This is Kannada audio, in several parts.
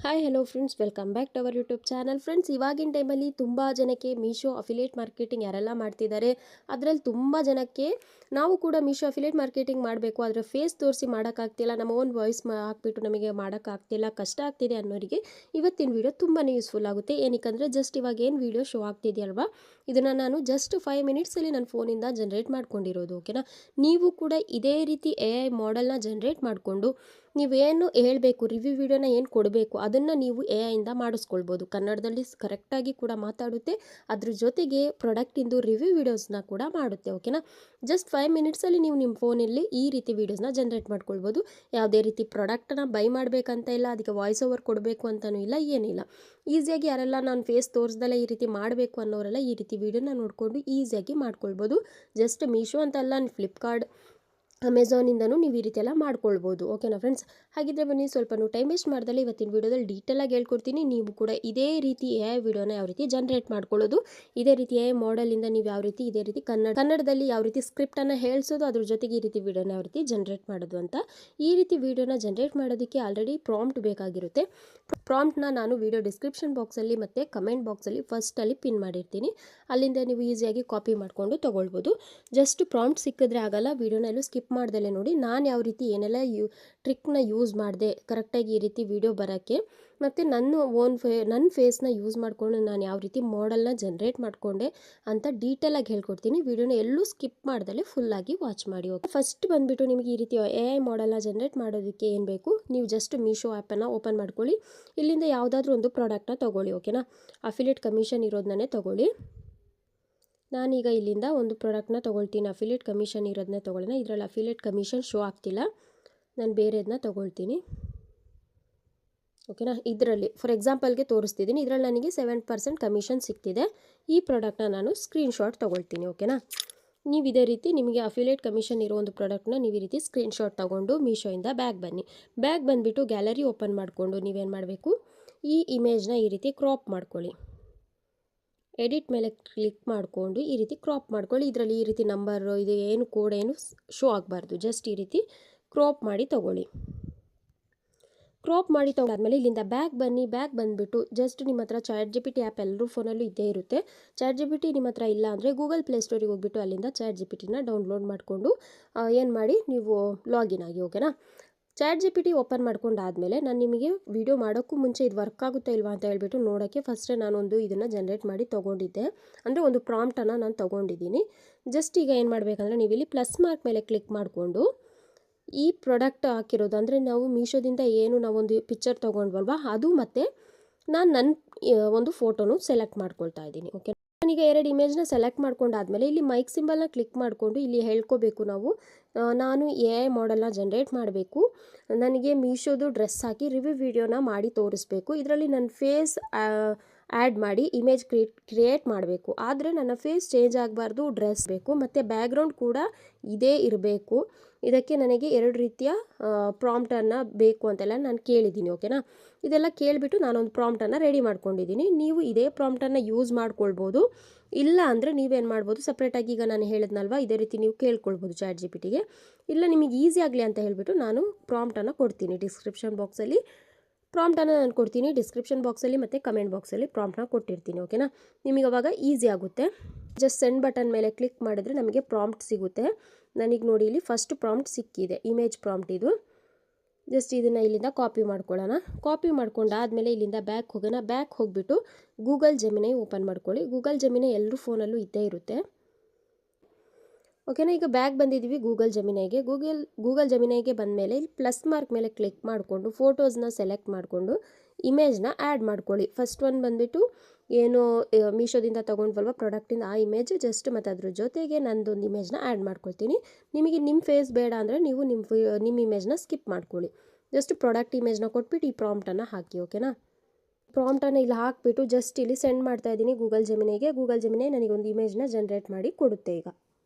Hi hello friends, welcome back to our YouTube channel. Friends, ಇವಾಗಿನ ಟೈಮಲ್ಲಿ ತುಂಬ ಜನಕ್ಕೆ ಮೀಶೋ ಅಫಿಲಿಯೇಟ್ ಮಾರ್ಕೆಟಿಂಗ್ ಯಾರೆಲ್ಲ ಮಾಡ್ತಿದ್ದಾರೆ ಅದರಲ್ಲಿ ತುಂಬ ಜನಕ್ಕೆ ನಾವು ಕೂಡ ಮೀಶೋ ಅಫಿಲಿಯೇಟ್ ಮಾರ್ಕೆಟಿಂಗ್ ಮಾಡಬೇಕು, ಆದರೆ ಫೇಸ್ ತೋರಿಸಿ ಮಾಡೋಕ್ಕಾಗ್ತಿಲ್ಲ, ನಮ್ಮ ಓನ್ ವಾಯ್ಸ್ ಹಾಕ್ಬಿಟ್ಟು ನಮಗೆ ಮಾಡೋಕ್ಕಾಗ್ತಿಲ್ಲ, ಕಷ್ಟ ಆಗ್ತಿದೆ ಅನ್ನೋರಿಗೆ ಇವತ್ತಿನ ವೀಡಿಯೋ ತುಂಬಾ ಯೂಸ್ಫುಲ್ ಆಗುತ್ತೆ. ಏನಕ್ಕೆ ಜಸ್ಟ್ ಇವಾಗ ಏನು ವೀಡಿಯೋ ಶೋ ಆಗ್ತಿದೆಯಲ್ವಾ, ಇದನ್ನು ನಾನು ಜಸ್ಟ್ 5 ಮಿನಿಟ್ಸಲ್ಲಿ ನನ್ನ ಫೋನಿಂದ ಜನ್ರೇಟ್ ಮಾಡ್ಕೊಂಡಿರೋದು. ಓಕೆನಾ, ನೀವು ಕೂಡ ಇದೇ ರೀತಿ AI ಮಾಡೆಲ್ನ ಜನ್ರೇಟ್ ಮಾಡಿಕೊಂಡು ನೀವೇನು ಹೇಳಬೇಕು, ರಿವ್ಯೂ ವಿಡಿಯೋನ ಏನು ಕೊಡಬೇಕು ಅದನ್ನು ನೀವು AI ಮಾಡಿಸ್ಕೊಳ್ಬೋದು. ಕನ್ನಡದಲ್ಲಿ ಕರೆಕ್ಟಾಗಿ ಕೂಡ ಮಾತಾಡುತ್ತೆ, ಅದ್ರ ಜೊತೆಗೆ ಪ್ರಾಡಕ್ಟಿಂದು ರಿವ್ಯೂ ವಿಡಿಯೋಸ್ನ ಕೂಡ ಮಾಡುತ್ತೆ. ಓಕೆನಾ, ಜಸ್ಟ್ 5 ಮಿನಿಟ್ಸಲ್ಲಿ ನೀವು ನಿಮ್ಮ ಫೋನಲ್ಲಿ ಈ ರೀತಿ ವೀಡಿಯೋಸ್ನ ಜನ್ರೇಟ್ ಮಾಡ್ಕೊಳ್ಬೋದು. ಯಾವುದೇ ರೀತಿ ಪ್ರಾಡಕ್ಟನ್ನ ಬೈ ಮಾಡಬೇಕಂತ ಇಲ್ಲ, ಅದಕ್ಕೆ ವಾಯ್ಸ್ ಓವರ್ ಕೊಡಬೇಕು ಅಂತಲೂ ಇಲ್ಲ, ಏನಿಲ್ಲ. ಈಸಿಯಾಗಿ ಯಾರೆಲ್ಲ ನಾನು ಫೇಸ್ ತೋರಿಸ್ದಲ್ಲೇ ಈ ರೀತಿ ಮಾಡಬೇಕು ಅನ್ನೋರೆಲ್ಲ ಈ ರೀತಿ ವೀಡಿಯೋನ ನೋಡಿಕೊಂಡು ಈಸಿಯಾಗಿ ಮಾಡ್ಕೊಳ್ಬೋದು. ಜಸ್ಟ್ ಮೀಶೋ ಅಂತಲ್ಲ, ಫ್ಲಿಪ್ಕಾರ್ಟ್, ಅಮೆಝಾನಿಂದನೂ ನೀವು ಈ ರೀತಿ ಎಲ್ಲ ಮಾಡ್ಕೊಳ್ಬೋದು. ಓಕೆನಾ ಫ್ರೆಂಡ್ಸ್, ಹಾಗಿದ್ರೆ ಬನ್ನಿ ಸ್ವಲ್ಪ ಟೈಮ್ ವೇಸ್ಟ್ ಮಾಡ್ದಲ್ಲ ಇವತ್ತಿನ ವೀಡಿಯೋದಲ್ಲಿ ಡೀಟೇಲಾಗಿ ಹೇಳ್ಕೊಡ್ತೀನಿ. ನೀವು ಕೂಡ ಇದೇ ರೀತಿ AI ವಿಡಿಯೋನ ಯಾವ ರೀತಿ ಜನ್ರೇಟ್ ಮಾಡ್ಕೊಳ್ಳೋದು, ಇದೇ ರೀತಿ AI ಮಾಡೆಲಿಂದ ನೀವು ಯಾವ ರೀತಿ ಇದೇ ರೀತಿ ಕನ್ನಡದಲ್ಲಿ ಯಾವ ರೀತಿ ಸ್ಕ್ರಿಪ್ಟನ್ನು ಹೇಳಿಸೋದು, ಅದ್ರ ಜೊತೆಗೆ ಈ ರೀತಿ ವಿಡಿಯೋನ ಯಾವ ರೀತಿ ಜನ್ರೇಟ್ ಮಾಡೋದು ಅಂತ. ಈ ರೀತಿ ವಿಡಿಯೋನ ಜನ್ರೇಟ್ ಮಾಡೋದಕ್ಕೆ ಆಲ್ರೆಡಿ ಪ್ರಾಂಪ್ಟ್ ಬೇಕಾಗಿರುತ್ತೆ. ಪ್ರಾಂಪ್ಟ್ನ ನಾನು ವಿಡಿಯೋ ಡಿಸ್ಕ್ರಿಪ್ಷನ್ ಬಾಕ್ಸಲ್ಲಿ ಮತ್ತು ಕಮೆಂಟ್ ಬಾಕ್ಸಲ್ಲಿ ಫಸ್ಟಲ್ಲಿ ಪಿನ್ ಮಾಡಿರ್ತೀನಿ, ಅಲ್ಲಿಂದ ನೀವು ಈಸಿಯಾಗಿ ಕಾಪಿ ಮಾಡಿಕೊಂಡು ತೊಗೊಳ್ಬೋದು. ಜಸ್ಟ್ ಪ್ರಾಂಪ್ಟ್ ಸಿಕ್ಕಿದ್ರೆ ಆಗಲ್ಲ, ವೀಡಿಯೋನೆಲ್ಲೂ ಸ್ಕಿಪ್ ಮಾಡ್ದಲೇ ನೋಡಿ ನಾನು ಯಾವ ರೀತಿ ಏನೆಲ್ಲ ಟ್ರಿಕ್ನ ಯೂಸ್ ಮಾಡಿದೆ ಕರೆಕ್ಟಾಗಿ ಈ ರೀತಿ ವಿಡಿಯೋ ಬರೋಕ್ಕೆ, ಮತ್ತು ನನ್ನ ಫೇಸ್ನ ಯೂಸ್ ಮಾಡಿಕೊಂಡು ನಾನು ಯಾವ ರೀತಿ ಮಾಡೆಲ್ನ ಜನ್ರೇಟ್ ಮಾಡಿಕೊಂಡೆ ಅಂತ ಡೀಟೇಲಾಗಿ ಹೇಳ್ಕೊಡ್ತೀನಿ. ವಿಡಿಯೋನ ಎಲ್ಲೂ ಸ್ಕಿಪ್ ಮಾಡ್ದಲೇ ಫುಲ್ಲಾಗಿ ವಾಚ್ ಮಾಡಿ. ಓಕೆ, ಫಸ್ಟ್ ಬಂದುಬಿಟ್ಟು ನಿಮಗೆ ಈ ರೀತಿ AI ಮಾಡೆಲ್ನ ಜನ್ರೇಟ್ ಮಾಡೋದಕ್ಕೆ ಏನು ಬೇಕು, ನೀವು ಜಸ್ಟ್ ಮೀಶೋ ಆ್ಯಪನ್ನು ಓಪನ್ ಮಾಡ್ಕೊಳ್ಳಿ, ಇಲ್ಲಿಂದ ಯಾವುದಾದ್ರೂ ಒಂದು ಪ್ರಾಡಕ್ಟ್ನ ತೊಗೊಳ್ಳಿ. ಓಕೆನಾ, ಅಫಿಲಿಯೇಟ್ ಕಮಿಷನ್ ಇರೋದನ್ನೇ ತೊಗೊಳ್ಳಿ. ನಾನೀಗ ಇಲ್ಲಿಂದ ಒಂದು ಪ್ರಾಡಕ್ಟ್ನ ತೊಗೊಳ್ತೀನಿ, ಅಫಿಲಿಯೇಟ್ ಕಮಿಷನ್ ಇರೋದನ್ನೇ ತೊಗೊಳ್ಳೋಣ. ಇದರಲ್ಲಿ ಅಫಿಲಿಯೇಟ್ ಕಮಿಷನ್ ಶೋ ಆಗ್ತಿಲ್ಲ, ನಾನು ಬೇರೆದನ್ನ ತೊಗೊಳ್ತೀನಿ. ಓಕೆನಾ, ಇದರಲ್ಲಿ ಫಾರ್ ಎಕ್ಸಾಂಪಲ್ಗೆ ತೋರಿಸ್ತಿದ್ದೀನಿ, ಇದರಲ್ಲಿ ನನಗೆ 7% ಕಮಿಷನ್ ಸಿಗ್ತಿದೆ. ಈ ಪ್ರಾಡಕ್ಟ್ನ ನಾನು ಸ್ಕ್ರೀನ್ಶಾಟ್ ತೊಗೊಳ್ತೀನಿ. ಓಕೆನಾ, ನೀವು ಇದೇ ರೀತಿ ನಿಮಗೆ ಅಫಿಲಿಯೇಟ್ ಕಮಿಷನ್ ಇರೋ ಒಂದು ಪ್ರಾಡಕ್ಟ್ನ ನೀವು ಈ ರೀತಿ ಸ್ಕ್ರೀನ್ಶಾಟ್ ತೊಗೊಂಡು ಮೀಶೋಯಿಂದ ಬ್ಯಾಗ್ ಬಂದುಬಿಟ್ಟು ಗ್ಯಾಲರಿ ಓಪನ್ ಮಾಡಿಕೊಂಡು ನೀವೇನು ಮಾಡಬೇಕು, ಈ ಇಮೇಜ್ನ ಈ ರೀತಿ ಕ್ರಾಪ್ ಮಾಡ್ಕೊಳ್ಳಿ. ಎಡಿಟ್ ಮೇಲೆ ಕ್ಲಿಕ್ ಮಾಡಿಕೊಂಡು ಈ ರೀತಿ ಕ್ರಾಪ್ ಮಾಡ್ಕೊಳ್ಳಿ. ಇದರಲ್ಲಿ ಈ ರೀತಿ ನಂಬರು ಇದು ಏನು ಕೋಡ್ ಏನು ಶೋ ಆಗಬಾರ್ದು, ಜಸ್ಟ್ ಈ ರೀತಿ ಕ್ರಾಪ್ ಮಾಡಿ ತೊಗೊಳ್ಳಿ. ಕ್ರಾಪ್ ಮಾಡಿ ತೊಗೊಂಡಾದ್ಮೇಲೆ ಇಲ್ಲಿಂದ ಬ್ಯಾಗ್ ಬಂದುಬಿಟ್ಟು ಜಸ್ಟ್ ನಿಮ್ಮ ಹತ್ರ ChatGPT ಆ್ಯಪ್ ಎಲ್ಲರೂ ಫೋನಲ್ಲೂ ಇದ್ದೇ ಇರುತ್ತೆ. ChatGPT ನಿಮ್ಮ ಹತ್ರ ಇಲ್ಲ ಅಂದರೆ ಗೂಗಲ್ ಪ್ಲೇಸ್ಟೋರಿಗೆ ಹೋಗ್ಬಿಟ್ಟು ಅಲ್ಲಿಂದ ChatGPTನ ಡೌನ್ಲೋಡ್ ಮಾಡಿಕೊಂಡು ಏನು ಮಾಡಿ ನೀವು ಲಾಗಿನ್ ಆಗಿ. ಓಕೆನಾ, ChatGPT ಓಪನ್ ಮಾಡ್ಕೊಂಡಾದಮೇಲೆ ನಾನು ನಿಮಗೆ ವಿಡಿಯೋ ಮಾಡೋಕ್ಕೂ ಮುಂಚೆ ಇದು ವರ್ಕ್ ಆಗುತ್ತಾ ಇಲ್ವಾ ಅಂತ ಹೇಳ್ಬಿಟ್ಟು ನೋಡೋಕ್ಕೆ ಫಸ್ಟೇ ನಾನೊಂದು ಇದನ್ನು ಜನ್ರೇಟ್ ಮಾಡಿ ತೊಗೊಂಡಿದ್ದೆ, ಅಂದರೆ ಒಂದು ಪ್ರಾಂಪ್ಟನ್ನು ನಾನು ತೊಗೊಂಡಿದ್ದೀನಿ. ಜಸ್ಟ್ ಈಗ ಏನು ಮಾಡಬೇಕಂದ್ರೆ ನೀವು ಇಲ್ಲಿ ಪ್ಲಸ್ ಮಾರ್ಕ್ ಮೇಲೆ ಕ್ಲಿಕ್ ಮಾಡಿಕೊಂಡು ಈ ಪ್ರಾಡಕ್ಟ್ ಹಾಕಿರೋದು, ಅಂದರೆ ನಾವು ಮೀಶೋದಿಂದ ಏನು ನಾವೊಂದು ಪಿಕ್ಚರ್ ತೊಗೊಂಡ್ವಲ್ವ ಅದು, ಮತ್ತು ನನ್ನ ಒಂದು ಫೋಟೋನು ಸೆಲೆಕ್ಟ್ ಮಾಡ್ಕೊಳ್ತಾ ಇದ್ದೀನಿ. ಓಕೆ, ನಾನೀಗ 2 ಇಮೇಜ್ನ ಸೆಲೆಕ್ಟ್ ಮಾಡ್ಕೊಂಡಾದಮೇಲೆ ಇಲ್ಲಿ ಮೈಕ್ ಸಿಂಬಲ್ನ ಕ್ಲಿಕ್ ಮಾಡಿಕೊಂಡು ಇಲ್ಲಿ ಹೇಳ್ಕೋಬೇಕು ನಾವು, ನಾನು AI ಮಾಡೆಲ್ನ ಜನ್ರೇಟ್ ಮಾಡಬೇಕು, ನನಗೆ ಮೀಶೋದು ಡ್ರೆಸ್ ಹಾಕಿ ರಿವ್ಯೂ ವಿಡಿಯೋನ ಮಾಡಿ ತೋರಿಸ್ಬೇಕು, ಇದರಲ್ಲಿ ನನ್ನ ಫೇಸ್ ಆ್ಯಡ್ ಮಾಡಿ ಇಮೇಜ್ ಕ್ರಿಯೇಟ್ ಮಾಡಬೇಕು, ಆದರೆ ನನ್ನ ಫೇಸ್ ಚೇಂಜ್ ಆಗಬಾರ್ದು, ಡ್ರೆಸ್ ಬೇಕು, ಮತ್ತು ಬ್ಯಾಕ್ಗ್ರೌಂಡ್ ಕೂಡ ಇದೇ ಇರಬೇಕು. ಇದಕ್ಕೆ ನನಗೆ 2 ರೀತಿಯ ಪ್ರಾಂಪ್ಟನ್ನು ಬೇಕು ಅಂತೆಲ್ಲ ನಾನು ಕೇಳಿದ್ದೀನಿ. ಓಕೆನಾ, ಇದೆಲ್ಲ ಕೇಳಿಬಿಟ್ಟು ನಾನೊಂದು ಪ್ರಾಂಪ್ಟನ್ನು ರೆಡಿ ಮಾಡ್ಕೊಂಡಿದ್ದೀನಿ. ನೀವು ಇದೇ ಪ್ರಾಂಪ್ಟನ್ನು ಯೂಸ್ ಮಾಡ್ಕೊಳ್ಬೋದು, ಇಲ್ಲ ಅಂದರೆ ನೀವೇನು ಮಾಡ್ಬೋದು, ಸಪ್ರೇಟಾಗಿ ಈಗ ನಾನು ಹೇಳಿದ್ನಲ್ವ ಇದೇ ರೀತಿ ನೀವು ಕೇಳ್ಕೊಳ್ಬೋದು ChatGPTಗೆ. ಇಲ್ಲ ನಿಮಗೆ ಈಸಿ ಆಗಲಿ ಅಂತ ಹೇಳಿಬಿಟ್ಟು ನಾನು ಪ್ರಾಂಪ್ಟನ್ನು ಕೊಡ್ತೀನಿ ಡಿಸ್ಕ್ರಿಪ್ಷನ್ ಬಾಕ್ಸಲ್ಲಿ. ಪ್ರಾಂಪ್ಟನ್ನು ನಾನು ಕೊಡ್ತೀನಿ ಡಿಸ್ಕ್ರಿಪ್ಷನ್ ಬಾಕ್ಸಲ್ಲಿ ಮತ್ತು ಕಮೆಂಟ್ ಬಾಕ್ಸಲ್ಲಿ ಪ್ರಾಂಪ್ಟನ್ನ ಕೊಟ್ಟಿರ್ತೀನಿ. ಓಕೆನಾ, ನಿಮಗೆ ಅವಾಗ ಈಸಿ ಆಗುತ್ತೆ. ಜಸ್ಟ್ ಸೆಂಡ್ ಬಟನ್ ಮೇಲೆ ಕ್ಲಿಕ್ ಮಾಡಿದ್ರೆ ನಮಗೆ ಪ್ರಾಂಪ್ಟ್ ಸಿಗುತ್ತೆ. ನನಗೆ ನೋಡಿ ಇಲ್ಲಿ ಫಸ್ಟ್ ಪ್ರಾಂಪ್ಟ್ ಸಿಕ್ಕಿದೆ, ಇಮೇಜ್ ಪ್ರಾಂಪ್ಟ್ ಇದು. ಜಸ್ಟ್ ಇದನ್ನು ಇಲ್ಲಿಂದ ಕಾಪಿ ಮಾಡ್ಕೊಳ್ಳೋಣ. ಕಾಪಿ ಮಾಡ್ಕೊಂಡಾದಮೇಲೆ ಇಲ್ಲಿಂದ ಬ್ಯಾಕ್ ಹೋಗೋಣ. ಬ್ಯಾಕ್ ಹೋಗಿಬಿಟ್ಟು ಗೂಗಲ್ ಜೆಮಿನೈ ಓಪನ್ ಮಾಡ್ಕೊಳ್ಳಿ. ಗೂಗಲ್ ಜೆಮಿನೈ ಎಲ್ಲರೂ ಫೋನಲ್ಲೂ ಇದ್ದೇ ಇರುತ್ತೆ. ಓಕೆನಾ, ಈಗ ಬ್ಯಾಕ್ ಬಂದಿದ್ದೀವಿ ಗೂಗಲ್ ಜೆಮಿನೈಗೆ ಬಂದಮೇಲೆ ಇಲ್ಲಿ ಪ್ಲಸ್ ಮಾರ್ಕ್ ಮೇಲೆ ಕ್ಲಿಕ್ ಮಾಡಿಕೊಂಡು ಫೋಟೋಸ್ನ ಸೆಲೆಕ್ಟ್ ಮಾಡಿಕೊಂಡು ಇಮೇಜ್ನ ಆ್ಯಡ್ ಮಾಡ್ಕೊಳ್ಳಿ. ಫಸ್ಟ್ ಒಂದು ಬಂದುಬಿಟ್ಟು ಏನು ಮೀಶೋದಿಂದ ತೊಗೊಂಡ್ವಲ್ವ ಪ್ರಾಡಕ್ಟಿಂದ ಆ ಇಮೇಜ್ ಜಸ್ಟ್, ಮತ್ತು ಅದ್ರ ಜೊತೆಗೆ ನಂದೊಂದು ಇಮೇಜ್ನ ಆ್ಯಡ್ ಮಾಡ್ಕೊಳ್ತೀನಿ. ನಿಮಗೆ ನಿಮ್ಮ ಫೇಸ್ ಬೇಡ ಅಂದರೆ ನೀವು ನಿಮ್ಮ ಇಮೇಜ್ನ ಸ್ಕಿಪ್ ಮಾಡ್ಕೊಳ್ಳಿ. ಜಸ್ಟ್ ಪ್ರಾಡಕ್ಟ್ ಇಮೇಜ್ನ ಕೊಟ್ಬಿಟ್ಟು ಈ ಪ್ರಾಂಪ್ಟನ್ನು ಹಾಕಿ. ಓಕೆನಾ, ಪ್ರಾಂಪ್ಟನ್ನು ಇಲ್ಲಿ ಹಾಕಿಬಿಟ್ಟು ಜಸ್ಟ್ ಇಲ್ಲಿ ಸೆಂಡ್ ಮಾಡ್ತಾ ಇದ್ದೀನಿ ಗೂಗಲ್ ಜೆಮಿನೈ ನನಗೊಂದು ಇಮೇಜ್ನ ಜನ್ರೇಟ್ ಮಾಡಿ ಕೊಡುತ್ತೆ ಈಗ.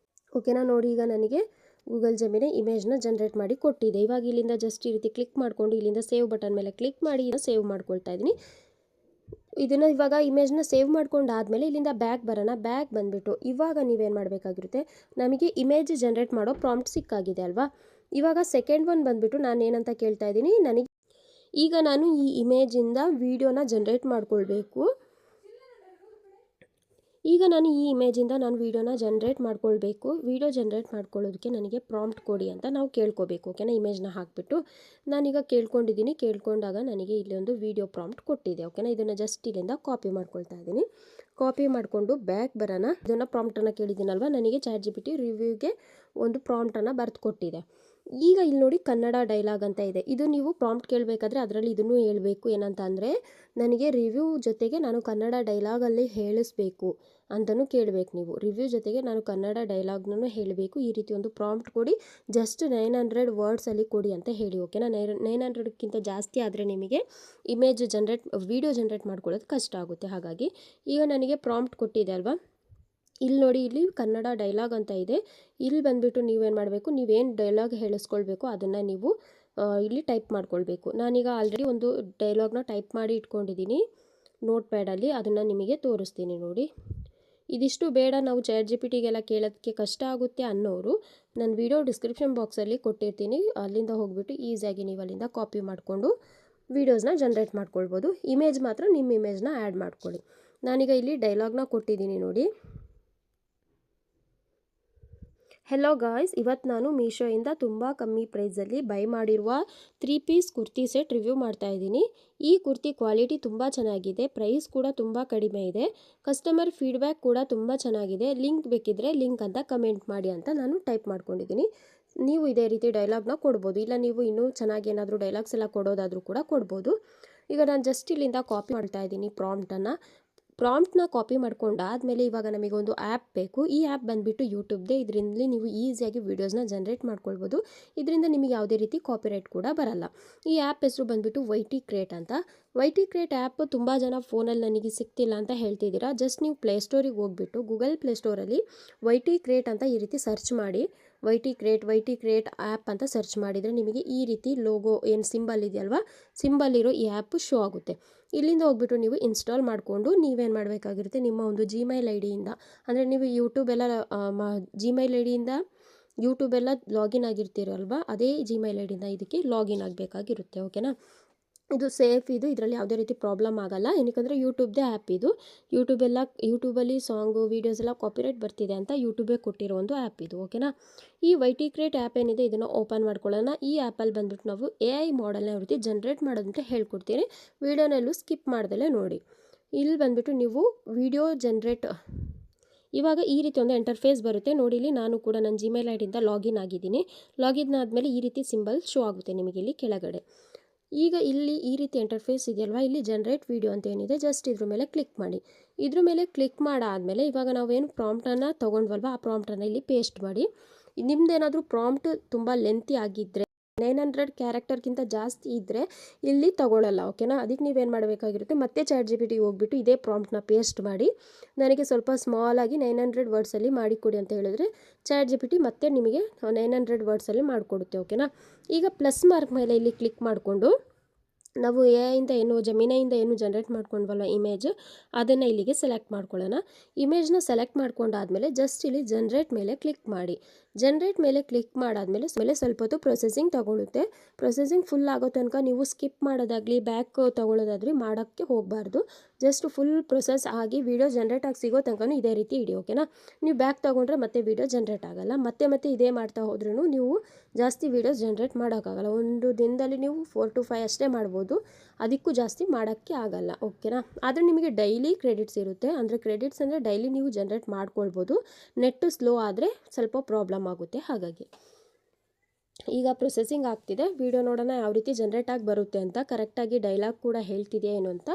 ಓಕೆನಾ, ನೋಡಿ ಈಗ ನನಗೆ ಗೂಗಲ್ ಜೆಮಿನೈ ಇಮೇಜ್ನ ಜನ್ರೇಟ್ ಮಾಡಿ ಕೊಟ್ಟಿದೆ. ಇವಾಗ ಇಲ್ಲಿಂದ ಜಸ್ಟ್ ಈ ರೀತಿ ಕ್ಲಿಕ್ ಮಾಡಿಕೊಂಡು ಇಲ್ಲಿಂದ ಸೇವ್ ಬಟನ್ ಮೇಲೆ ಕ್ಲಿಕ್ ಮಾಡಿ ಸೇವ್ ಮಾಡ್ಕೊಳ್ತಾ ಇದ್ದೀನಿ. ಇದನ್ನು ಇವಾಗ ಇಮೇಜ್ನ ಸೇವ್ ಮಾಡ್ಕೊಂಡಾದಮೇಲೆ ಇಲ್ಲಿಂದ ಬ್ಯಾಕ್ ಬರೋಣ. ಬ್ಯಾಕ್ ಬಂದುಬಿಟ್ಟು ಇವಾಗ ನೀವೇನು ಮಾಡಬೇಕಾಗಿರುತ್ತೆ, ನಮಗೆ ಇಮೇಜ್ ಜನ್ರೇಟ್ ಮಾಡೋ ಪ್ರಾಂಪ್ಟ್ ಸಿಕ್ಕಾಗಿದೆ ಅಲ್ವಾ. ಇವಾಗ ಸೆಕೆಂಡ್ ಒನ್ ಬಂದುಬಿಟ್ಟು ನಾನು ಏನಂತ ಕೇಳ್ತಾ ಇದ್ದೀನಿ, ನನಗೆ ಈಗ ನಾನು ಈ ಇಮೇಜಿಂದ ವೀಡಿಯೋನ ಜನ್ರೇಟ್ ಮಾಡ್ಕೊಳ್ಬೇಕು. ವೀಡಿಯೋನ ಜನ್ರೇಟ್ ಮಾಡ್ಕೊಳ್ಬೇಕು. ವೀಡಿಯೋ ಜನ್ರೇಟ್ ಮಾಡ್ಕೊಳ್ಳೋದಕ್ಕೆ ನನಗೆ ಪ್ರಾಂಪ್ಟ್ ಕೊಡಿ ಅಂತ ನಾವು ಕೇಳ್ಕೋಬೇಕು. ಓಕೆನಾ, ಇಮೇಜ್ನ ಹಾಕಿಬಿಟ್ಟು ನಾನೀಗ ಕೇಳ್ಕೊಂಡಿದ್ದೀನಿ. ಕೇಳ್ಕೊಂಡಾಗ ನನಗೆ ಇಲ್ಲಿ ಒಂದು ವೀಡಿಯೋ ಪ್ರಾಂಪ್ಟ್ ಕೊಟ್ಟಿದೆ. ಓಕೆನಾ, ಇದನ್ನು ಜಸ್ಟ್ ಇಲ್ಲಿಂದ ಕಾಪಿ ಮಾಡ್ಕೊಳ್ತಾ ಇದ್ದೀನಿ. ಕಾಪಿ ಮಾಡಿಕೊಂಡು ಬ್ಯಾಕ್ ಬರೋಣ. ಇದನ್ನು ಪ್ರಾಂಪ್ಟನ್ನು ಕೇಳಿದ್ದೀನಲ್ವ, ನನಗೆ ChatGPT ರಿವ್ಯೂಗೆ ಒಂದು ಪ್ರಾಂಪ್ಟನ್ನು ಬರೆದು ಕೊಟ್ಟಿದೆ. ಈಗ ಇಲ್ಲಿ ನೋಡಿ ಕನ್ನಡ ಡೈಲಾಗ್ ಅಂತ ಇದೆ. ಇದು ನೀವು ಪ್ರಾಂಪ್ಟ್ ಕೇಳಬೇಕಾದ್ರೆ ಅದರಲ್ಲಿ ಇದನ್ನು ಹೇಳಬೇಕು. ಏನಂತ ಅಂದರೆ, ನನಗೆ ರಿವ್ಯೂ ಜೊತೆಗೆ ನಾನು ಕನ್ನಡ ಡೈಲಾಗಲ್ಲಿ ಹೇಳಿಸ್ಬೇಕು ಅಂತಲೂ ಕೇಳಬೇಕು. ನೀವು ರಿವ್ಯೂ ಜೊತೆಗೆ ನಾನು ಕನ್ನಡ ಡೈಲಾಗ್ನೂ ಹೇಳಬೇಕು. ಈ ರೀತಿ ಒಂದು ಪ್ರಾಂಪ್ಟ್ ಕೊಡಿ, ಜಸ್ಟ್ 900 ವರ್ಡ್ಸಲ್ಲಿ ಕೊಡಿ ಅಂತ ಹೇಳಿ. ಓಕೆನಾ, 900ಕ್ಕಿಂತ ಜಾಸ್ತಿ ಆದರೆ ನಿಮಗೆ ವೀಡಿಯೋ ಜನ್ರೇಟ್ ಮಾಡ್ಕೊಳ್ಳೋದು ಕಷ್ಟ ಆಗುತ್ತೆ. ಹಾಗಾಗಿ ಈಗ ನನಗೆ ಪ್ರಾಂಪ್ಟ್ ಕೊಟ್ಟಿದೆ ಅಲ್ವಾ, ಇಲ್ಲಿ ನೋಡಿ, ಇಲ್ಲಿ ಕನ್ನಡ ಡೈಲಾಗ್ ಅಂತ ಇದೆ. ಇಲ್ಲಿ ಬಂದುಬಿಟ್ಟು ನೀವೇನು ಮಾಡಬೇಕು, ನೀವೇನು ಡೈಲಾಗ್ ಹೇಳಿಸ್ಕೊಳ್ಬೇಕು ಅದನ್ನು ನೀವು ಇಲ್ಲಿ ಟೈಪ್ ಮಾಡ್ಕೊಳ್ಬೇಕು. ನಾನೀಗ ಆಲ್ರೆಡಿ ಒಂದು ಡೈಲಾಗ್ನ ಟೈಪ್ ಮಾಡಿ ಇಟ್ಕೊಂಡಿದ್ದೀನಿ ನೋಟ್ ಪ್ಯಾಡಲ್ಲಿ. ಅದನ್ನು ನಿಮಗೆ ತೋರಿಸ್ತೀನಿ ನೋಡಿ. ಇದಿಷ್ಟು ಬೇಡ, ನಾವು ChatGPTಗೆಲ್ಲ ಕೇಳೋದಕ್ಕೆ ಕಷ್ಟ ಆಗುತ್ತೆ ಅನ್ನೋರು ನನ್ನ ವಿಡಿಯೋ ಡಿಸ್ಕ್ರಿಪ್ಷನ್ ಬಾಕ್ಸಲ್ಲಿ ಕೊಟ್ಟಿರ್ತೀನಿ. ಅಲ್ಲಿಂದ ಹೋಗ್ಬಿಟ್ಟು ಈಸಿಯಾಗಿ ನೀವು ಅಲ್ಲಿಂದ ಕಾಪಿ ಮಾಡಿಕೊಂಡು ವೀಡಿಯೋಸ್ನ ಜನ್ರೇಟ್ ಮಾಡ್ಕೊಳ್ಬೋದು. ಇಮೇಜ್ ಮಾತ್ರ ನಿಮ್ಮ ಇಮೇಜ್ನ ಆ್ಯಡ್ ಮಾಡ್ಕೊಳ್ಳಿ. ನಾನೀಗ ಇಲ್ಲಿ ಡೈಲಾಗ್ನ ಕೊಟ್ಟಿದ್ದೀನಿ ನೋಡಿ. ಹೆಲೋ ಗಾಯ್ಸ್, ಇವತ್ತು ನಾನು ಮೀಶೋಯಿಂದ ತುಂಬ ಕಮ್ಮಿ ಪ್ರೈಸಲ್ಲಿ ಬೈ ಮಾಡಿರುವ 3 ಪೀಸ್ ಕುರ್ತಿ ಸೆಟ್ ರಿವ್ಯೂ ಮಾಡ್ತಾ ಇದ್ದೀನಿ. ಈ ಕುರ್ತಿ ಕ್ವಾಲಿಟಿ ತುಂಬ ಚೆನ್ನಾಗಿದೆ, ಪ್ರೈಸ್ ಕೂಡ ತುಂಬ ಕಡಿಮೆ ಇದೆ, ಕಸ್ಟಮರ್ ಫೀಡ್ಬ್ಯಾಕ್ ಕೂಡ ತುಂಬ ಚೆನ್ನಾಗಿದೆ. ಲಿಂಕ್ ಬೇಕಿದ್ದರೆ ಲಿಂಕ್ ಅಂತ ಕಮೆಂಟ್ ಮಾಡಿ ಅಂತ ನಾನು ಟೈಪ್ ಮಾಡ್ಕೊಂಡಿದ್ದೀನಿ. ನೀವು ಇದೇ ರೀತಿ ಡೈಲಾಗ್ನ ಕೊಡ್ಬೋದು, ಇಲ್ಲ ನೀವು ಇನ್ನೂ ಚೆನ್ನಾಗಿ ಏನಾದರೂ ಡೈಲಾಗ್ಸ್ ಎಲ್ಲ ಕೊಡೋದಾದರೂ ಕೂಡ ಕೊಡ್ಬೋದು. ಈಗ ನಾನು ಜಸ್ಟ್ ಇಲ್ಲಿಂದ ಕಾಪಿ ಮಾಡ್ತಾ ಇದ್ದೀನಿ ಪ್ರಾಂಪ್ಟ್ನ ಕಾಪಿ ಮಾಡ್ಕೊಂಡಾದಮೇಲೆ ಇವಾಗ ನಮಗೆ ಒಂದು ಆ್ಯಪ್ ಬೇಕು. ಈ ಆ್ಯಪ್ ಬಂದುಬಿಟ್ಟು ಯೂಟ್ಯೂಬ್ದೇ. ಇದರಲ್ಲಿ ನೀವು ಈಸಿಯಾಗಿ ವೀಡಿಯೋಸ್ನ ಜನ್ರೇಟ್ ಮಾಡ್ಕೊಳ್ಬೋದು. ಇದರಿಂದ ನಿಮಗೆ ಯಾವುದೇ ರೀತಿ ಕಾಪಿರೈಟ್ ಕೂಡ ಬರಲ್ಲ. ಈ ಆ್ಯಪ್ ಹೆಸರು ಬಂದುಬಿಟ್ಟು YT Create ಅಂತ. YT Create ಆ್ಯಪ್ ತುಂಬ ಜನ ಫೋನಲ್ಲಿ ನನಗೆ ಸಿಗ್ತಿಲ್ಲ ಅಂತ ಹೇಳ್ತಿದ್ದೀರಾ. ಜಸ್ಟ್ ನೀವು ಪ್ಲೇಸ್ಟೋರಿಗೆ ಹೋಗ್ಬಿಟ್ಟು ಗೂಗಲ್ ಪ್ಲೇಸ್ಟೋರಲ್ಲಿ YT Create ಅಂತ ಈ ರೀತಿ ಸರ್ಚ್ ಮಾಡಿ. YT Create ಆ್ಯಪ್ ಅಂತ ಸರ್ಚ್ ಮಾಡಿದರೆ ನಿಮಗೆ ಈ ರೀತಿ ಲೋಗೋ ಏನು ಸಿಂಬಲ್ ಇದೆಯಲ್ವಾ, ಸಿಂಬಲ್ ಇರೋ ಈ ಆ್ಯಪ್ ಶೋ ಆಗುತ್ತೆ. ಇಲ್ಲಿಂದ ಹೋಗ್ಬಿಟ್ಟು ನೀವು ಇನ್ಸ್ಟಾಲ್ ಮಾಡಿಕೊಂಡು ನೀವೇನು ಮಾಡಬೇಕಾಗಿರುತ್ತೆ, ನಿಮ್ಮ ಒಂದು ಜಿಮೇಲ್ ಐಡಿಯಿಂದ, ಅಂದರೆ ನೀವು ಜಿಮೇಲ್ ಐಡಿಯಿಂದ ಯೂಟ್ಯೂಬೆಲ್ಲ ಲಾಗಿನ್ ಆಗಿರ್ತೀರಲ್ವ, ಅದೇ ಜಿಮೇಲ್ ಐಡಿಯಿಂದ ಇದಕ್ಕೆ ಲಾಗಿನ್ ಆಗಬೇಕಾಗಿರುತ್ತೆ. ಓಕೆನಾ, ಇದು ಸೇಫ್, ಇದರಲ್ಲಿ ಯಾವುದೇ ರೀತಿ ಪ್ರಾಬ್ಲಮ್ ಆಗಲ್ಲ. ಏನಕ್ಕಂದರೆ ಯೂಟ್ಯೂಬ್ದೇ ಆ್ಯಪ್ ಇದು. ಯೂಟ್ಯೂಬಲ್ಲಿ ಸಾಂಗು ವೀಡಿಯೋಸ್ ಎಲ್ಲ ಕಾಪಿರೈಟ್ ಬರ್ತಿದೆ ಅಂತ ಯೂಟ್ಯೂಬೇ ಕೊಟ್ಟಿರೋ ಒಂದು ಆ್ಯಪ್ ಇದು. ಓಕೆನಾ, ಈ YT Create ಆ್ಯಪ್ ಏನಿದೆ ಇದನ್ನು ಓಪನ್ ಮಾಡ್ಕೊಳ್ಳೋಣ. ಈ ಆ್ಯಪಲ್ಲಿ ಬಂದುಬಿಟ್ಟು ನಾವು AI ಮಾಡೆಲ್ನ ಯಾವ ರೀತಿ ಜನ್ರೇಟ್ ಮಾಡೋದಂತ ಹೇಳ್ಕೊಡ್ತೀನಿ. ವೀಡಿಯೋನಲ್ಲೂ ಸ್ಕಿಪ್ ಮಾಡ್ದಲೇ ನೋಡಿ. ಇಲ್ಲಿ ಬಂದುಬಿಟ್ಟು ನೀವು ಇವಾಗ ಈ ರೀತಿ ಒಂದು ಇಂಟರ್ಫೇಸ್ ಬರುತ್ತೆ ನೋಡಿ. ಇಲ್ಲಿ ನಾನು ಕೂಡ ನನ್ನ ಜಿಮೇಲ್ ಐಡಿಯಿಂದ ಲಾಗಿನ್ ಆಗಿದ್ದೀನಿ. ಲಾಗಿನ್ ಆದಮೇಲೆ ಈ ರೀತಿ ಸಿಂಬಲ್ ಶೋ ಆಗುತ್ತೆ ನಿಮಗೆ ಇಲ್ಲಿ ಕೆಳಗಡೆ. ಈಗ ಇಲ್ಲಿ ಈ ರೀತಿ ಇಂಟರ್ಫೇಸ್ ಇದೆಯಲ್ವಾ, ಇಲ್ಲಿ ಜನ್ರೇಟ್ ವಿಡಿಯೋ ಅಂತ ಏನಿದೆ, ಜಸ್ಟ್ ಇದ್ರ ಮೇಲೆ ಕ್ಲಿಕ್ ಮಾಡಿ. ಇದ್ರ ಮೇಲೆ ಕ್ಲಿಕ್ ಮಾಡಾದಮೇಲೆ ಇವಾಗ ನಾವೇನು ಪ್ರಾಂಪ್ಟನ್ನು ತೊಗೊಂಡ್ವಲ್ವ, ಆ ಪ್ರಾಂಪ್ಟನ್ನು ಇಲ್ಲಿ ಪೇಸ್ಟ್ ಮಾಡಿ. ನಿಮ್ಮದೇನಾದರೂ ಪ್ರಾಂಪ್ಟ್ ತುಂಬ ಲೆಂತಿ ಆಗಿದ್ದರೆ, 900 ಕ್ಯಾರೆಕ್ಟರ್ಗಿಂತ ಜಾಸ್ತಿ ಇದ್ದರೆ ಇಲ್ಲಿ ತಗೊಳ್ಳಲ್ಲ. ಓಕೆನಾ, ಅದಕ್ಕೆ ನೀವೇನು ಮಾಡಬೇಕಾಗಿರುತ್ತೆ, ಮತ್ತೆ ChatGPT ಹೋಗ್ಬಿಟ್ಟು ಇದೇ ಪ್ರಾಂಪ್ಟ್ನ ಪೇಸ್ಟ್ ಮಾಡಿ ನನಗೆ ಸ್ವಲ್ಪ ಸ್ಮಾಲಾಗಿ 900 ವರ್ಡ್ಸಲ್ಲಿ ಮಾಡಿಕೊಡಿ ಅಂತ ಹೇಳಿದ್ರೆ ChatGPT ಮತ್ತೆ ನಿಮಗೆ 900 ವರ್ಡ್ಸಲ್ಲಿ ಮಾಡಿಕೊಡುತ್ತೆ. ಓಕೆನಾ, ಈಗ ಪ್ಲಸ್ ಮಾರ್ಕ್ ಮೇಲೆ ಇಲ್ಲಿ ಕ್ಲಿಕ್ ಮಾಡಿಕೊಂಡು ನಾವು ಜಮೀನಿಯಿಂದ ಏನು ಜನ್ರೇಟ್ ಮಾಡ್ಕೊಂಡ್ವಲ್ಲ ಇಮೇಜ್, ಅದನ್ನು ಇಲ್ಲಿಗೆ ಸೆಲೆಕ್ಟ್ ಮಾಡ್ಕೊಳ್ಳೋಣ. ಇಮೇಜ್ನ ಸೆಲೆಕ್ಟ್ ಮಾಡ್ಕೊಂಡಾದಮೇಲೆ ಜಸ್ಟ್ ಇಲ್ಲಿ ಜನ್ರೇಟ್ ಮೇಲೆ ಕ್ಲಿಕ್ ಮಾಡಿ. ಜನ್ರೇಟ್ ಮೇಲೆ ಕ್ಲಿಕ್ ಮಾಡಾದಮೇಲೆ ಸ್ವಲ್ಪ ಹೊತ್ತು ಪ್ರೊಸೆಸಿಂಗ್ ತಗೊಳುತ್ತೆ. ಪ್ರೊಸೆಸಿಂಗ್ ಫುಲ್ ಆಗೋ ತನಕ ನೀವು ಸ್ಕಿಪ್ ಮಾಡೋದಾಗಲಿ ಬ್ಯಾಕ್ ತೊಗೊಳ್ಳೋದಾದ್ರಿ ಮಾಡೋಕ್ಕೆ ಹೋಗಬಾರ್ದು. ಜಸ್ಟ್ ಫುಲ್ ಪ್ರೊಸೆಸ್ ಆಗಿ ವೀಡಿಯೋ ಜನ್ರೇಟ್ ಆಗಿ ಸಿಗೋ ತನಕ ಇದೇ ರೀತಿ ಇಡಿ. ಓಕೆನಾ, ನೀವು ಬ್ಯಾಕ್ ತೊಗೊಂಡ್ರೆ ಮತ್ತೆ ವೀಡಿಯೋ ಜನ್ರೇಟ್ ಆಗೋಲ್ಲ. ಮತ್ತೆ ಇದೇ ಮಾಡ್ತಾ ಹೋದ್ರೂ ನೀವು ಜಾಸ್ತಿ ವೀಡಿಯೋಸ್ ಜನ್ರೇಟ್ ಮಾಡೋಕ್ಕಾಗಲ್ಲ. ಒಂದು ದಿನದಲ್ಲಿ ನೀವು 4 to 5 ಅಷ್ಟೇ ಮಾಡ್ಬೋದು, ಅದಕ್ಕೂ ಜಾಸ್ತಿ ಮಾಡೋಕ್ಕೆ ಆಗಲ್ಲ. ಓಕೆನಾ, ಆದರೆ ನಿಮಗೆ ಡೈಲಿ ಕ್ರೆಡಿಟ್ಸ್ ಇರುತ್ತೆ. ಅಂದರೆ ಕ್ರೆಡಿಟ್ಸ್ ಅಂದರೆ ಡೈಲಿ ನೀವು ಜನ್ರೇಟ್ ಮಾಡ್ಕೊಳ್ಬೋದು. ನೆಟ್ ಸ್ಲೋ ಆದರೆ ಸ್ವಲ್ಪ ಪ್ರಾಬ್ಲಮ್ ಆಗುತ್ತೆ. ಹಾಗಾಗಿ ಈಗ ಪ್ರೊಸೆಸಿಂಗ್ ಆಗ್ತಿದೆ. ವಿಡಿಯೋ ನೋಡೋಣ ಯಾವ ರೀತಿ ಜನ್ರೇಟ್ ಆಗಿ ಬರುತ್ತೆ ಅಂತ. ಕರೆಕ್ಟಾಗಿ ಡೈಲಾಗ್ ಕೂಡ ಹೇಳ್ತಿದೆಯಾ ಏನು ಅಂತ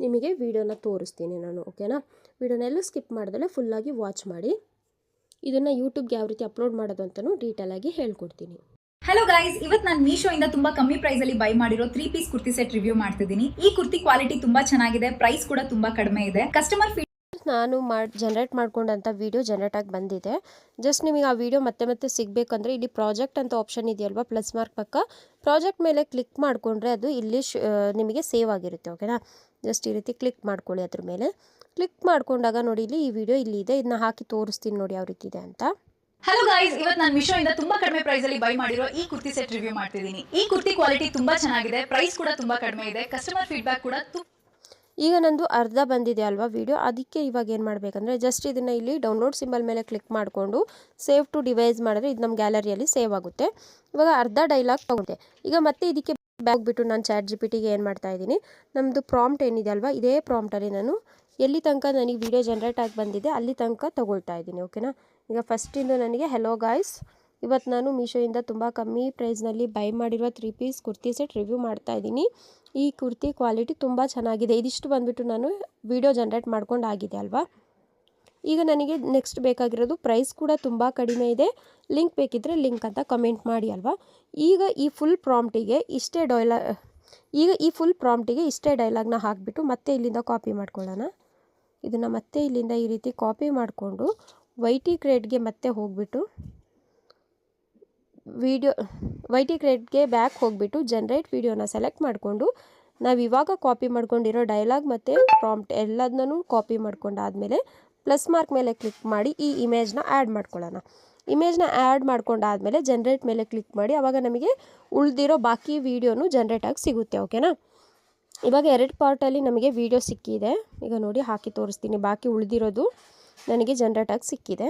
ನಿಮಗೆ ವಿಡಿಯೋನ ತೋರಿಸ್ತೀನಿ ನಾನು. ಓಕೆನಾ, ವಿಡಿಯೋನೆಲ್ಲ ಸ್ಕಿಪ್ ಮಾಡಿದ್ರೆ ಫುಲ್ಲಾಗಿ ವಾಚ್ ಮಾಡಿ. ಇದನ್ನು ಯೂಟ್ಯೂಬ್ಗೆ ಯಾವ ರೀತಿ ಅಪ್ಲೋಡ್ ಮಾಡೋದು ಅಂತಲೂ ಡೀಟೇಲಾಗಿ ಹೇಳ್ಕೊಡ್ತೀನಿ. ಹಲೋ ಗೈಸ್, ಇವತ್ತು ನಾನು ಮೀಶೋಯಿಂದ ತುಂಬಾ ಕಮ್ಮಿ ಪ್ರೈಸ್ ಅಲ್ಲಿ ಬೈ ಮಾಡಿರೋ 3 ಪೀಸ್ ಕುರ್ತಿ ಸೆಟ್ ರಿವ್ಯೂ ಮಾಡ್ತಿದ್ದೀನಿ. ಈ ಕುರ್ತಿ ಕ್ವಾಲಿಟಿ ತುಂಬಾ ಚೆನ್ನಾಗಿದೆ, ಪ್ರೈಸ್ ಕೂಡ ತುಂಬಾ ಕಡಿಮೆ ಇದೆ. ಕಸ್ಟಮರ್ ನಾನು ಜನ್ರೇಟ್ ಮಾಡ್ಕೊಂಡಂಥ ವೀಡಿಯೋ ಜನ್ರೇಟ್ ಆಗಿ ಬಂದಿದೆ. ಜಸ್ಟ್ ನಿಮಗೆ ಆ ವಿಡಿಯೋ ಮತ್ತೆ ಸಿಗಬೇಕಂದ್ರೆ ಇಲ್ಲಿ ಪ್ರಾಜೆಕ್ಟ್ ಅಂತ ಆಪ್ಷನ್ ಇದೆಯಲ್ವಾ, ಪ್ಲಸ್ ಮಾರ್ಕ್ ಪಕ್ಕ ಪ್ರಾಜೆಕ್ಟ್ ಮೇಲೆ ಕ್ಲಿಕ್ ಮಾಡಿಕೊಂಡ್ರೆ ಅದು ಇಲ್ಲಿ ನಿಮಗೆ ಸೇವ್ ಆಗಿರುತ್ತೆ. ಓಕೆನಾ, ಜಸ್ಟ್ ಈ ರೀತಿ ಕ್ಲಿಕ್ ಮಾಡ್ಕೊಳ್ಳಿ. ಅದ್ರ ಮೇಲೆ ಕ್ಲಿಕ್ ಮಾಡ್ಕೊಂಡಾಗ ನೋಡಿ ಇಲ್ಲಿ ಈ ವಿಡಿಯೋ ಇಲ್ಲಿ ಇದೆ. ಇದನ್ನ ಹಾಕಿ ತೋರಿಸ್ತೀನಿ ನೋಡಿ ಯಾವ ರೀತಿ ಇದೆ ಅಂತ. ಹಲೋ ಗೈಸ್, ಇವತ್ತು ನಾನು ಮೀಶೋ ಇಂದ ತುಂಬಾ ಕಡಿಮೆ ಪ್ರೈಸ್ ಅಲ್ಲಿ ಬೈ ಮಾಡಿರೋ ಈ ಕುರ್ತಿ ಸೆಟ್ ರಿವ್ಯೂ ಮಾಡ್ತಿದ್ದೀನಿ. ಈ ಕುರ್ತಿ ಕ್ವಾಲಿಟಿ ತುಂಬಾ ಚೆನ್ನಾಗಿದೆ, ಪ್ರೈಸ್ ಕೂಡ ತುಂಬಾ ಕಡಿಮೆ ಇದೆ, ಕಸ್ಟಮರ್ ಫೀಡ್ಬ್ಯಾಕ್ ಕೂಡ ಈಗ ನಂದು ಅರ್ಧ ಬಂದಿದೆ ಅಲ್ವಾ ವಿಡಿಯೋ, ಅದಕ್ಕೆ ಇವಾಗ ಏನು ಮಾಡಬೇಕಂದ್ರೆ ಜಸ್ಟ್ ಇದನ್ನು ಇಲ್ಲಿ ಡೌನ್ಲೋಡ್ ಸಿಂಬಲ್ ಮೇಲೆ ಕ್ಲಿಕ್ ಮಾಡಿಕೊಂಡು ಸೇವ್ ಟು ಡಿವೈಸ್ ಮಾಡಿದ್ರೆ ಇದು ನಮ್ಮ ಗ್ಯಾಲರಿಯಲ್ಲಿ ಸೇವ್ ಆಗುತ್ತೆ. ಇವಾಗ ಅರ್ಧ ಡೈಲಾಗ್ ತಗೊಂಡೆ. ಈಗ ಮತ್ತೆ ಇದಕ್ಕೆ ಹೋಗ್ಬಿಟ್ಟು ನಾನು ಚಾಟ್ ಜಿಪಿಟಿಗೆ ಏನು ಮಾಡ್ತಾ ಇದ್ದೀನಿ, ನಮ್ಮದು ಪ್ರಾಂಪ್ಟ್ ಏನಿದೆ ಅಲ್ವಾ, ಇದೇ ಪ್ರಾಂಪ್ಟಲ್ಲಿ ನಾನು ಎಲ್ಲಿ ತನಕ ನನಗೆ ವಿಡಿಯೋ ಜನ್ರೇಟ್ ಆಗಿ ಬಂದಿದೆ ಅಲ್ಲಿ ತನಕ ತೊಗೊಳ್ತಾ ಇದ್ದೀನಿ. ಓಕೆನಾ. ಈಗ ಫಸ್ಟಿಂದ ನನಗೆ ಹೆಲೋ ಗಾಯ್ಸ್, ಇವತ್ತು ನಾನು ಮೀಶೋಯಿಂದ ತುಂಬ ಕಮ್ಮಿ ಪ್ರೈಸ್ನಲ್ಲಿ ಬೈ ಮಾಡಿರೋ 3 ಪೀಸ್ ಕುರ್ತಿ ಸೆಟ್ ರಿವ್ಯೂ ಮಾಡ್ತಾ ಇದ್ದೀನಿ. ಈ ಕುರ್ತಿ ಕ್ವಾಲಿಟಿ ತುಂಬ ಚೆನ್ನಾಗಿದೆ. ಇದಿಷ್ಟು ಬಂದುಬಿಟ್ಟು ನಾನು ವಿಡಿಯೋ ಜನ್ರೇಟ್ ಮಾಡ್ಕೊಂಡು ಆಗಿದೆ ಅಲ್ವಾ. ಈಗ ನನಗೆ ನೆಕ್ಸ್ಟ್ ಬೇಕಾಗಿರೋದು ಪ್ರೈಸ್ ಕೂಡ ತುಂಬ ಕಡಿಮೆ ಇದೆ. ಲಿಂಕ್ ಬೇಕಿದ್ದರೆ ಲಿಂಕ್ ಅಂತ ಕಮೆಂಟ್ ಮಾಡಿ ಅಲ್ವಾ. ಈಗ ಈ ಫುಲ್ ಪ್ರಾಂಪ್ಟಿಗೆ ಇಷ್ಟೇ ಡೈಲಾಗ್ನ ಹಾಕಿಬಿಟ್ಟು ಮತ್ತೆ ಇಲ್ಲಿಂದ ಕಾಪಿ ಮಾಡ್ಕೊಳ್ಳೋಣ. ಇದನ್ನು ಮತ್ತೆ ಇಲ್ಲಿಂದ ಈ ರೀತಿ ಕಾಪಿ ಮಾಡಿಕೊಂಡು ವೈಟಿ ಕ್ರೇಡ್ಗೆ ಮತ್ತೆ ಹೋಗಿಬಿಟ್ಟು ವೈಟಿ ಕ್ರೇಡ್ಗೆ ಬ್ಯಾಕ್ ಹೋಗಿಬಿಟ್ಟು ಜನ್ರೇಟ್ ವಿಡಿಯೋನ ಸೆಲೆಕ್ಟ್ ಮಾಡಿಕೊಂಡು ನಾವು ಇವಾಗ ಕಾಪಿ ಮಾಡ್ಕೊಂಡಿರೋ ಡೈಲಾಗ್ ಮತ್ತು ಪ್ರಾಂಪ್ಟ್ ಎಲ್ಲದನ್ನೂ ಕಾಪಿ ಮಾಡ್ಕೊಂಡಾದಮೇಲೆ ಪ್ಲಸ್ ಮಾರ್ಕ್ ಮೇಲೆ ಕ್ಲಿಕ್ ಮಾಡಿ ಈ ಇಮೇಜ್ನ ಆ್ಯಡ್ ಮಾಡ್ಕೊಳ್ಳೋಣ. ಇಮೇಜ್ನ ಆ್ಯಡ್ ಮಾಡ್ಕೊಂಡಾದಮೇಲೆ ಜನ್ರೇಟ್ ಮೇಲೆ ಕ್ಲಿಕ್ ಮಾಡಿ ಆವಾಗ ನಮಗೆ ಉಳಿದಿರೋ ಬಾಕಿ ವೀಡಿಯೋನು ಜನ್ರೇಟ್ ಆಗಿ ಸಿಗುತ್ತೆ. ಓಕೆನಾ. ಇವಾಗ 2 ಪಾರ್ಟಲ್ಲಿ ನಮಗೆ ವಿಡಿಯೋ ಸಿಕ್ಕಿದೆ. ಈಗ ನೋಡಿ ಹಾಕಿ ತೋರಿಸ್ತೀನಿ. ಬಾಕಿ ಉಳಿದಿರೋದು ನನಗೆ ಜನ್ರೇಟ್ ಆಗಿ ಸಿಕ್ಕಿದೆ.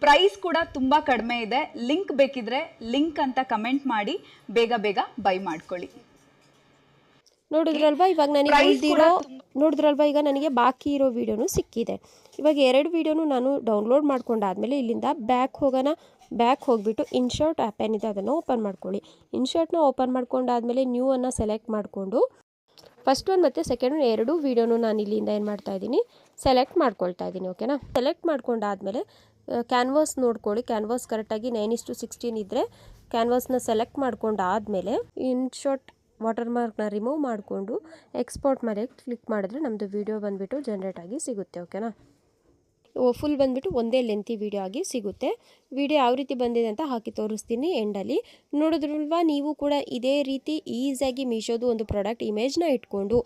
ಪ್ರೈಸ್ ಕೂಡ ತುಂಬಾ ಕಡಿಮೆ ಇದೆ. ಲಿಂಕ್ ಬೇಕಿದ್ರೆ ಲಿಂಕ್ ಅಂತ ಕಮೆಂಟ್ ಮಾಡಿ ಬೇಗ ಬೇಗ ಬೈ ಮಾಡ್ಕೊಳ್ಳಿ. ನೋಡಿದ್ರಲ್ವಾ ಈಗ ನನಗೆ ಬಾಕಿ ಇರೋ ವಿಡಿಯೋನು ಸಿಕ್ಕಿದೆ. ಇವಾಗ 2 ವಿಡಿಯೋನು ನಾನು ಡೌನ್ಲೋಡ್ ಮಾಡ್ಕೊಂಡಾದ್ಮೇಲೆ ಇಲ್ಲಿಂದ ಬ್ಯಾಕ್ ಹೋಗೋಣ. ಬ್ಯಾಕ್ ಹೋಗಿಬಿಟ್ಟು ಇನ್ಶರ್ಟ್ ಆ್ಯಪ್ ಏನಿದೆ ಅದನ್ನು ಓಪನ್ ಮಾಡ್ಕೊಳ್ಳಿ. ಇನ್ಶರ್ಟ್ನ ಓಪನ್ ಮಾಡ್ಕೊಂಡಾದ್ಮೇಲೆ ನ್ಯೂ ಅನ್ನು ಸೆಲೆಕ್ಟ್ ಮಾಡಿಕೊಂಡು ಫಸ್ಟ್ ಒನ್ ಮತ್ತು ಸೆಕೆಂಡ್ ಒನ್ 2 ವಿಡಿಯೋನು ನಾನು ಇಲ್ಲಿಂದ ಏನು ಮಾಡ್ತಾ ಇದ್ದೀನಿ, ಸೆಲೆಕ್ಟ್ ಮಾಡ್ಕೊಳ್ತಾ ಇದ್ದೀನಿ. ಓಕೆನಾ. ಸೆಲೆಕ್ಟ್ ಮಾಡ್ಕೊಂಡಾದ್ಮೇಲೆ ಕ್ಯಾನ್ವಾಸ್ ನೋಡ್ಕೊಳ್ಳಿ. ಕ್ಯಾನ್ವಾಸ್ ಕರೆಕ್ಟಾಗಿ 9:16 ಇದ್ದರೆ ಕ್ಯಾನ್ವಾಸ್ನ ಸೆಲೆಕ್ಟ್ ಮಾಡ್ಕೊಂಡಾದಮೇಲೆ ಇನ್ಶಾರ್ಟ್ ವಾಟರ್ ಮಾರ್ಕ್ನ ರಿಮೂವ್ ಮಾಡಿಕೊಂಡು ಎಕ್ಸ್ಪೋರ್ಟ್ ಮೇಲೆ ಕ್ಲಿಕ್ ಮಾಡಿದ್ರೆ ನಮ್ಮದು ವಿಡಿಯೋ ಬಂದುಬಿಟ್ಟು ಜನ್ರೇಟ್ ಆಗಿ ಸಿಗುತ್ತೆ. ಓಕೆನಾ. ಫುಲ್ ಬಂದುಬಿಟ್ಟು ಒಂದೇ ಲೆಂತಿ ವಿಡಿಯೋ ಆಗಿ ಸಿಗುತ್ತೆ. ವಿಡಿಯೋ ಯಾವ ರೀತಿ ಬಂದಿದೆ ಅಂತ ಹಾಕಿ ತೋರಿಸ್ತೀನಿ ಎಂಡಲ್ಲಿ. ನೋಡಿದ್ರಲ್ವಾ, ನೀವು ಕೂಡ ಇದೇ ರೀತಿ ಈಸಿಯಾಗಿ ಮೀಶೋದು ಒಂದು ಪ್ರಾಡಕ್ಟ್ ಇಮೇಜ್ನ ಇಟ್ಕೊಂಡು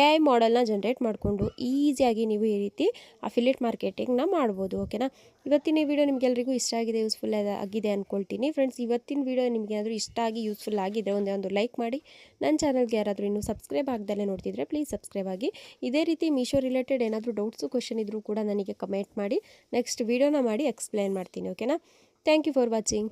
AI ಮಾಡೆಲ್ನ ಜನ್ರೇಟ್ ಮಾಡಿಕೊಂಡು ಈಸಿಯಾಗಿ ನೀವು ಈ ರೀತಿ ಅಫಿಲಿಯೇಟ್ ಮಾರ್ಕೆಟಿಂಗ್ನ ಮಾಡ್ಬೋದು. ಓಕೆನಾ. ಇವತ್ತಿನ ವಿಡಿಯೋ ನಿಮಗೆಲ್ಲರಿಗೂ ಇಷ್ಟ ಆಗಿದೆ, ಯೂಸ್ಫುಲ್ ಆಗಿದೆ ಅಂದ್ಕೊಳ್ತೀನಿ. ಫ್ರೆಂಡ್ಸ್, ಇವತ್ತಿನ ವಿಡಿಯೋ ನಿಮಗೆ ಏನಾದರೂ ಇಷ್ಟ ಆಗಿ ಯೂಸ್ಫುಲ್ ಆಗಿದ್ದರೆ ಒಂದು ಲೈಕ್ ಮಾಡಿ. ನನ್ನ ಚಾನಲ್ಗೆ ಯಾರಾದರೂ ಇನ್ನೂ ಸಬ್ಸ್ಕ್ರೈಬ್ ಆಗದಲ್ಲೇ ನೋಡ್ತಿದ್ರೆ ಪ್ಲೀಸ್ ಸಬ್ಸ್ಕ್ರೈಬ್ ಆಗಿ. ಇದೇ ರೀತಿ ಮೀಶೋ ರಿಲೇಟೆಡ್ ಏನಾದರೂ ಡೌಟ್ಸು ಕ್ವಶನ್ ಇದ್ದರೂ ಕೂಡ ನನಗೆ ಕಮೆಂಟ್ ಮಾಡಿ. ನೆಕ್ಸ್ಟ್ ವಿಡಿಯೋನ ಮಾಡಿ ಎಕ್ಸ್ಪ್ಲೈನ್ ಮಾಡ್ತೀನಿ. ಓಕೆನಾ. Thank you for watching.